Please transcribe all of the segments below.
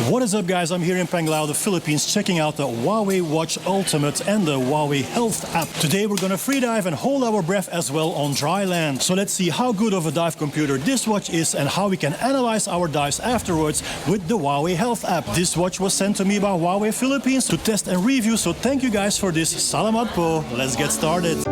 What is up, guys? I'm here in Panglao, the Philippines, checking out the Huawei Watch Ultimate and the Huawei Health app. Today we're gonna freedive and hold our breath as well on dry land. So let's see how good of a dive computer this watch is and how we can analyze our dives afterwards with the Huawei Health app. This watch was sent to me by Huawei Philippines to test and review, so thank you guys for this. Salamat po. Let's get started.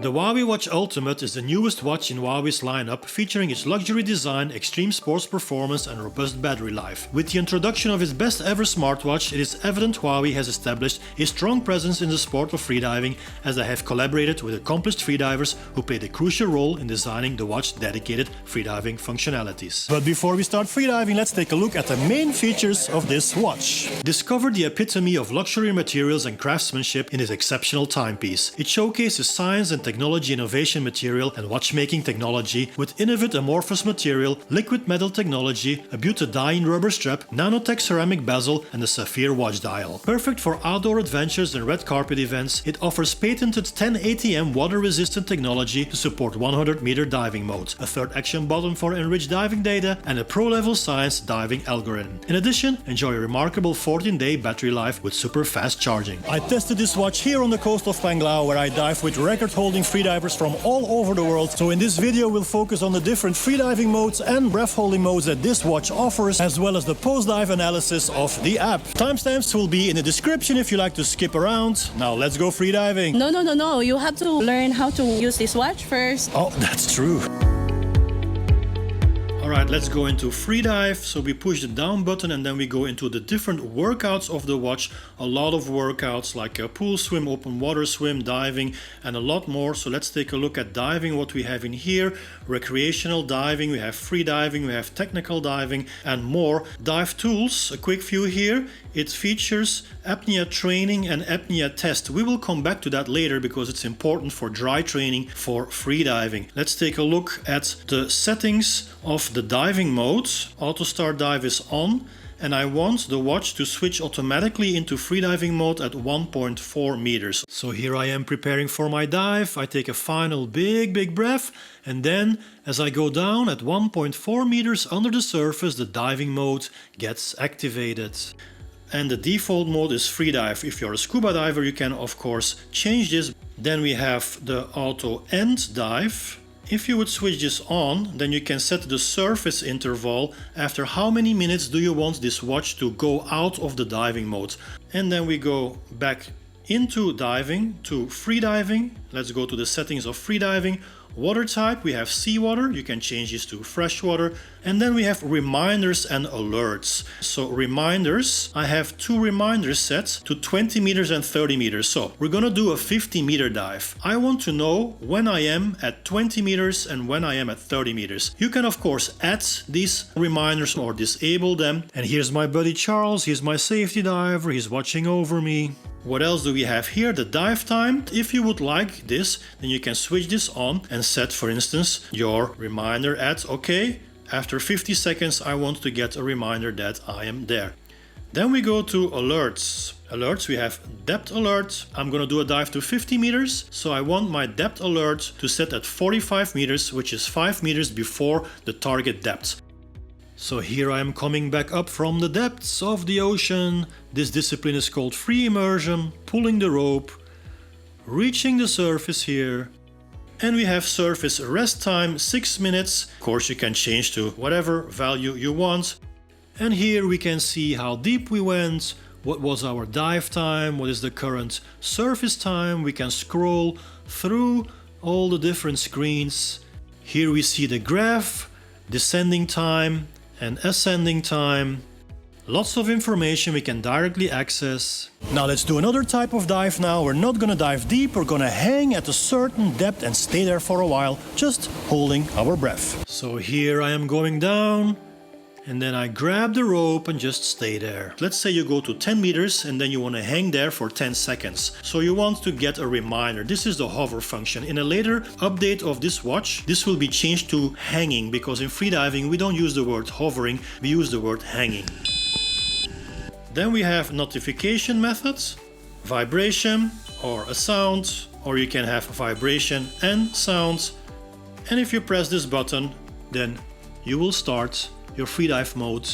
The Huawei Watch Ultimate is the newest watch in Huawei's lineup, featuring its luxury design, extreme sports performance and robust battery life. With the introduction of its best ever smartwatch, it is evident Huawei has established a strong presence in the sport of freediving, as they have collaborated with accomplished freedivers who played a crucial role in designing the watch's dedicated freediving functionalities. But before we start freediving, let's take a look at the main features of this watch. Discover the epitome of luxury materials and craftsmanship in this exceptional timepiece. It showcases science and technology innovation material and watchmaking technology with innovative amorphous material, liquid metal technology, a butadiene rubber strap, nanotech ceramic bezel and a sapphire watch dial. Perfect for outdoor adventures and red carpet events, it offers patented 10 ATM water-resistant technology to support 100-meter diving mode, a third action button for enriched diving data and a pro-level science diving algorithm. In addition, enjoy a remarkable 14-day battery life with super fast charging. I tested this watch here on the coast of Panglao, where I dive with record-holding freedivers from all over the world. So in this video we'll focus on the different freediving modes and breath-holding modes that this watch offers, as well as the post-dive analysis of the app. Timestamps will be in the description if you like to skip around. Now let's go freediving. No. You have to learn how to use this watch first. Oh, that's true. Alright, let's go into freedive. So we push the down button and then we go into the different workouts of the watch. A lot of workouts like a pool swim, open water swim, diving and a lot more. So let's take a look at diving, what we have in here. Recreational diving, we have free diving, we have technical diving and more. Dive tools, a quick view here. It features apnea training and apnea test. We will come back to that later because it's important for dry training for freediving. Let's take a look at the settings of the diving mode. Auto start dive is on and I want the watch to switch automatically into freediving mode at 1.4 meters. So here I am preparing for my dive. I take a final big breath and then as I go down at 1.4 meters under the surface, the diving mode gets activated. And the default mode is freedive. If you're a scuba diver, you can of course change this. Then we have the auto end dive. If you would switch this on, then you can set the surface interval. After how many minutes do you want this watch to go out of the diving mode? And then we go back into diving to freediving. Let's go to the settings of freediving. Water type, we have seawater, you can change this to freshwater. And then we have reminders and alerts. So reminders, I have two reminders set to 20 meters and 30 meters. So we're gonna do a 50-meter dive. I want to know when I am at 20 meters and when I am at 30 meters. You can of course add these reminders or disable them. And here's my buddy Charles, he's my safety diver, he's watching over me. What else do we have here? The dive time. If you would like this, then you can switch this on and set, for instance, your reminder at, okay, after 50 seconds I want to get a reminder that I am there. Then we go to alerts. Alerts, we have depth alert. I'm gonna do a dive to 50 meters, so I want my depth alert to set at 45 meters, which is 5 meters before the target depth. So here I am coming back up from the depths of the ocean. This discipline is called free immersion, pulling the rope, reaching the surface here. And we have surface rest time, 6 minutes. Of course you can change to whatever value you want. And here we can see how deep we went, what was our dive time, what is the current surface time. We can scroll through all the different screens. Here we see the graph, descending time and ascending time. Lots of information we can directly access. Now let's do another type of dive now. We're not gonna dive deep, we're gonna hang at a certain depth and stay there for a while, just holding our breath. So here I am going down, and then I grab the rope and just stay there. Let's say you go to 10 meters and then you want to hang there for 10 seconds. So you want to get a reminder. This is the hover function. In a later update of this watch, this will be changed to hanging, because in freediving we don't use the word hovering, we use the word hanging. Then we have notification methods, vibration or a sound, or you can have vibration and sound. And if you press this button, then you will start your freedive mode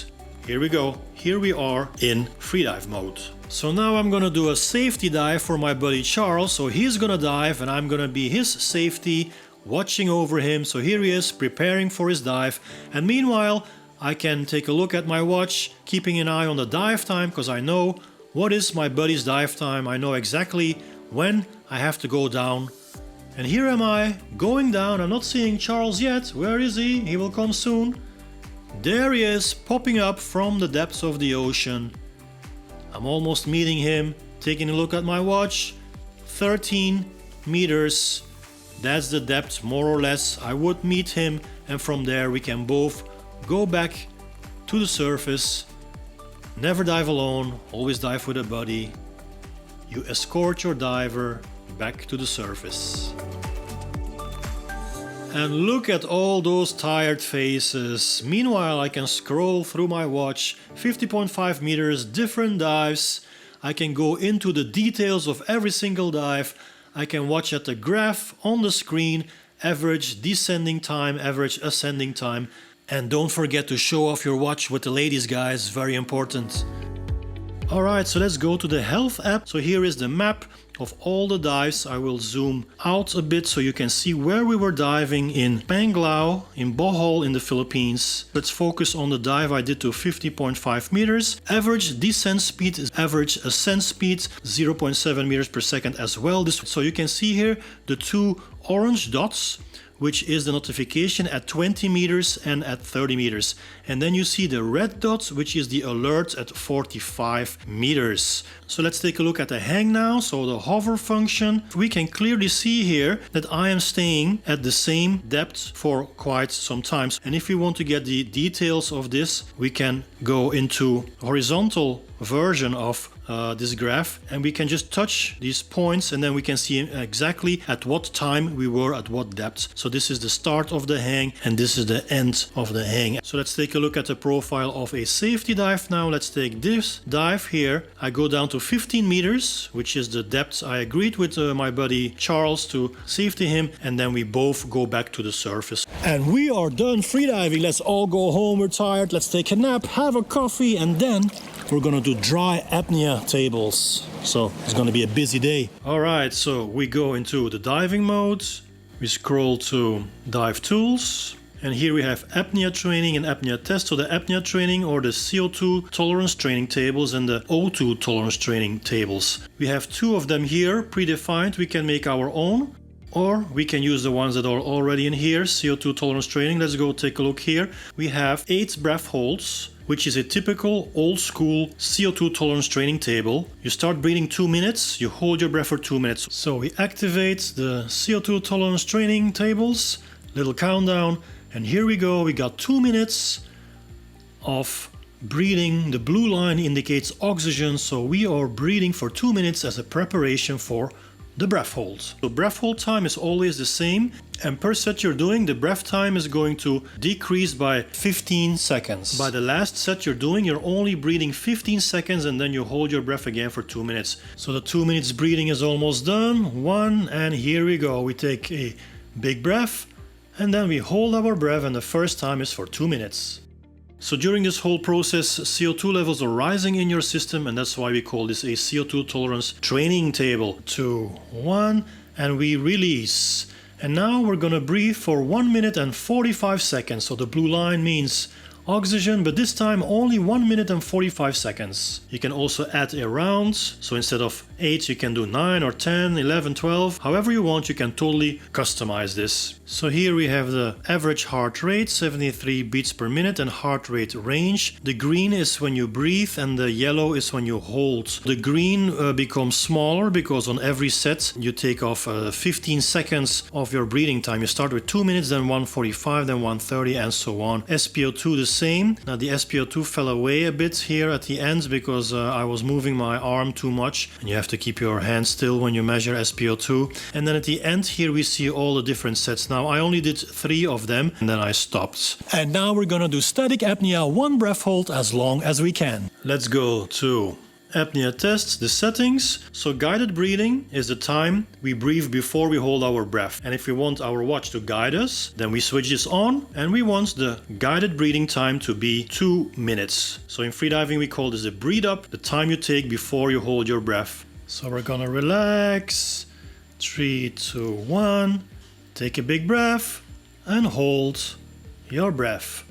here we go. Here we are in freedive mode. So now I'm gonna do a safety dive for my buddy Charles. So he's gonna dive and I'm gonna be his safety, watching over him. So here he is preparing for his dive. And meanwhile, I can take a look at my watch, keeping an eye on the dive time, because I know what is my buddy's dive time. I know exactly when I have to go down. And here am I, going down. I'm not seeing Charles yet. Where is he? He will come soon. There he is, popping up from the depths of the ocean. I'm almost meeting him, taking a look at my watch. 13 meters. That's the depth, more or less. I would meet him, and from there we can both go back to the surface. Never dive alone, always dive with a buddy. You escort your diver back to the surface. And look at all those tired faces. Meanwhile, I can scroll through my watch, 50.5 meters, different dives. I can go into the details of every single dive. I can watch at the graph on the screen, average descending time, average ascending time. And don't forget to show off your watch with the ladies, guys, very important. Alright, so let's go to the health app. So here is the map of all the dives. I will zoom out a bit so you can see where we were diving in Panglao, in Bohol in the Philippines. Let's focus on the dive I did to 50.5 meters. Average descent speed is average ascent speed, 0.7 meters per second as well. So you can see here the two orange dots, which is the notification at 20 meters and at 30 meters. And then you see the red dots, which is the alert at 45 meters. So let's take a look at the hang now. So the hover function, we can clearly see here that I am staying at the same depth for quite some time. And if we want to get the details of this, we can go into horizontal version of this graph, and we can just touch these points, and then we can see exactly at what time we were at what depth. So this is the start of the hang and this is the end of the hang. So let's take a look at the profile of a safety dive now. Let's take this dive here. I go down to 15 meters, which is the depth I agreed with my buddy Charles to safety him, and then we both go back to the surface. And we are done freediving. Let's all go home. We're tired. Let's take a nap, have a coffee, and then we're gonna do dry apnea tables. So it's gonna be a busy day. All right, so we go into the diving mode. We scroll to dive tools. And here we have apnea training and apnea test. So the apnea training, or the CO2 tolerance training tables, and the O2 tolerance training tables. We have two of them here, predefined. We can make our own, or we can use the ones that are already in here. CO2 tolerance training. Let's go take a look here. We have 8 breath holds, which is a typical old school CO2 tolerance training table. You start breathing 2 minutes, you hold your breath for 2 minutes. So we activate the CO2 tolerance training tables, little countdown, and here we go. We got 2 minutes of breathing. The blue line indicates oxygen, so we are breathing for 2 minutes as a preparation for the breath hold. So breath hold time is always the same, and per set you're doing, the breath time is going to decrease by 15 seconds. By the last set you're doing, you're only breathing 15 seconds, and then you hold your breath again for 2 minutes. So the 2 minutes breathing is almost done. 1, and here we go. We take a big breath, and then we hold our breath, and the first time is for 2 minutes. So during this whole process, CO2 levels are rising in your system, and that's why we call this a CO2 tolerance training table. 2, 1, and we release. And now we're gonna breathe for 1 minute and 45 seconds. So the blue line means oxygen, but this time only 1 minute and 45 seconds. You can also add a round, so instead of 8 you can do 9 or 10, 11, 12, however you want. You can totally customize this. So here we have the average heart rate, 73 beats per minute, and heart rate range. The green is when you breathe and the yellow is when you hold. The green becomes smaller because on every set you take off 15 seconds of your breathing time. You start with 2 minutes, then 1:45, then 1:30, and so on. SpO2 the same. Now the SpO2 fell away a bit here at the end because I was moving my arm too much, and you have to keep your hand still when you measure SpO2. And then at the end here we see all the different sets. Now I only did 3 of them and then I stopped. And now we're gonna do static apnea, 1 breath hold as long as we can. Let's go to Apnea tests, the settings. So guided breathing is the time we breathe before we hold our breath. And if we want our watch to guide us, then we switch this on and we want the guided breathing time to be 2 minutes. So in freediving we call this the breathe up, the time you take before you hold your breath. So we're gonna relax. 3, 2, 1. Take a big breath and hold your breath.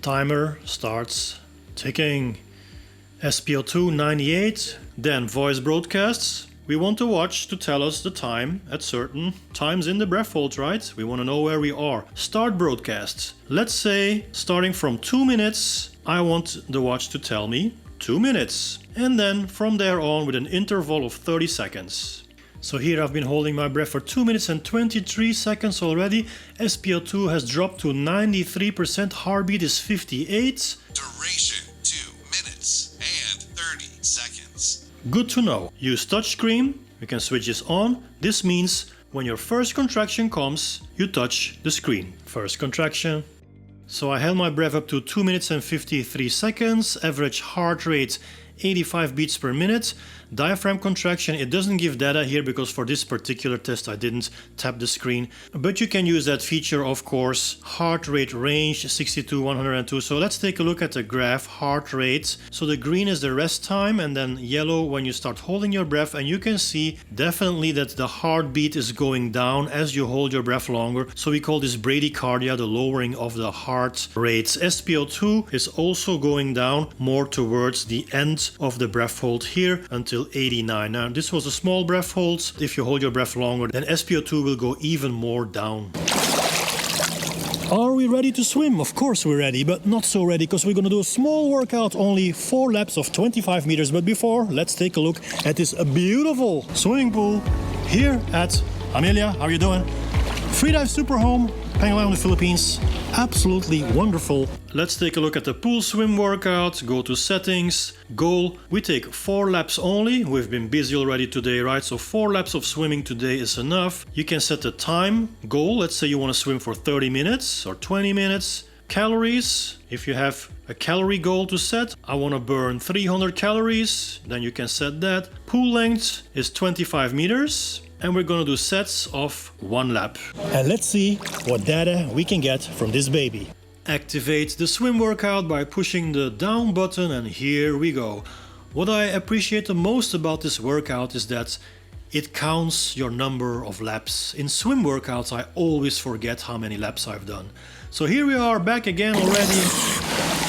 Timer starts ticking. SpO2 98, then voice broadcasts. We want the watch to tell us the time at certain times in the breath hold, right? We want to know where we are. Start broadcasts. Let's say starting from 2 minutes, I want the watch to tell me 2 minutes. And then from there on with an interval of 30 seconds. So here I've been holding my breath for 2 minutes and 23 seconds already. SpO2 has dropped to 93%, heartbeat is 58. Duration 2 minutes and 30 seconds. Good to know. Use touchscreen. We can switch this on. This means when your first contraction comes, you touch the screen. First contraction. So I held my breath up to 2 minutes and 53 seconds. Average heart rate 85 beats per minute. Diaphragm contraction, it doesn't give data here because for this particular test I didn't tap the screen. But you can use that feature, of course. Heart rate range 62, 102. So let's take a look at the graph, heart rate. So the green is the rest time and then yellow when you start holding your breath. And you can see definitely that the heartbeat is going down as you hold your breath longer. So we call this bradycardia, the lowering of the heart rates. SpO2 is also going down more towards the end of the breath hold here until 89. Now this was a small breath hold. If you hold your breath longer, then SpO2 will go even more down. Are we ready to swim? Of course we're ready, but not so ready because we're gonna do a small workout, only 4 laps of 25 meters. But before, let's take a look at this beautiful swimming pool here at Amelia. How are you doing? Freedive Super Home, Penang, the Philippines. Absolutely wonderful. Let's take a look at the pool swim workout. Go to settings, goal. We take 4 laps only. We've been busy already today, right? So 4 laps of swimming today is enough. You can set the time goal. Let's say you want to swim for 30 minutes or 20 minutes. Calories, if you have a calorie goal to set, I want to burn 300 calories, then you can set that. Pool length is 25 meters. And we're gonna do sets of 1 lap. And let's see what data we can get from this baby. Activate the swim workout by pushing the down button, and here we go. What I appreciate the most about this workout is that it counts your number of laps. In swim workouts, I always forget how many laps I've done. So here we are back again already.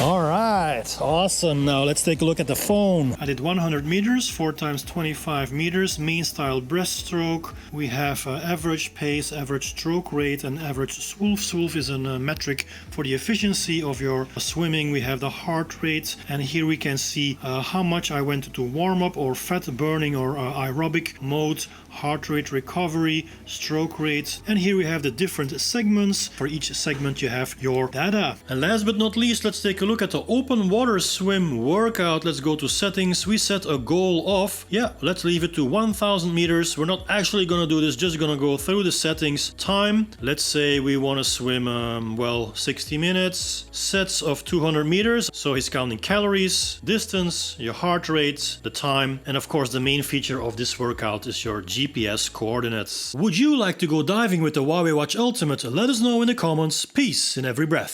All right, awesome. Now let's take a look at the phone. I did 100 meters, 4 times 25 meters, main style breaststroke. We have average pace, average stroke rate, and average swoof. Swoof is a metric for the efficiency of your swimming. We have the heart rate, and here we can see how much I went to warm up or fat burning or aerobic mode, heart rate recovery, stroke rate, and here we have the different segments. For each segment you have your data. And last but not least, let's take a look at the open water swim workout. Let's go to settings. We set a goal of, let's leave it to 1000 meters. We're not actually gonna do this, just gonna go through the settings. Time, let's say we want to swim 60 minutes, sets of 200 meters. So he's counting calories, distance, your heart rate, the time, and of course the main feature of this workout is your GPS coordinates. Would you like to go diving with the Huawei Watch Ultimate? Let us know in the comments. Peace in every breath.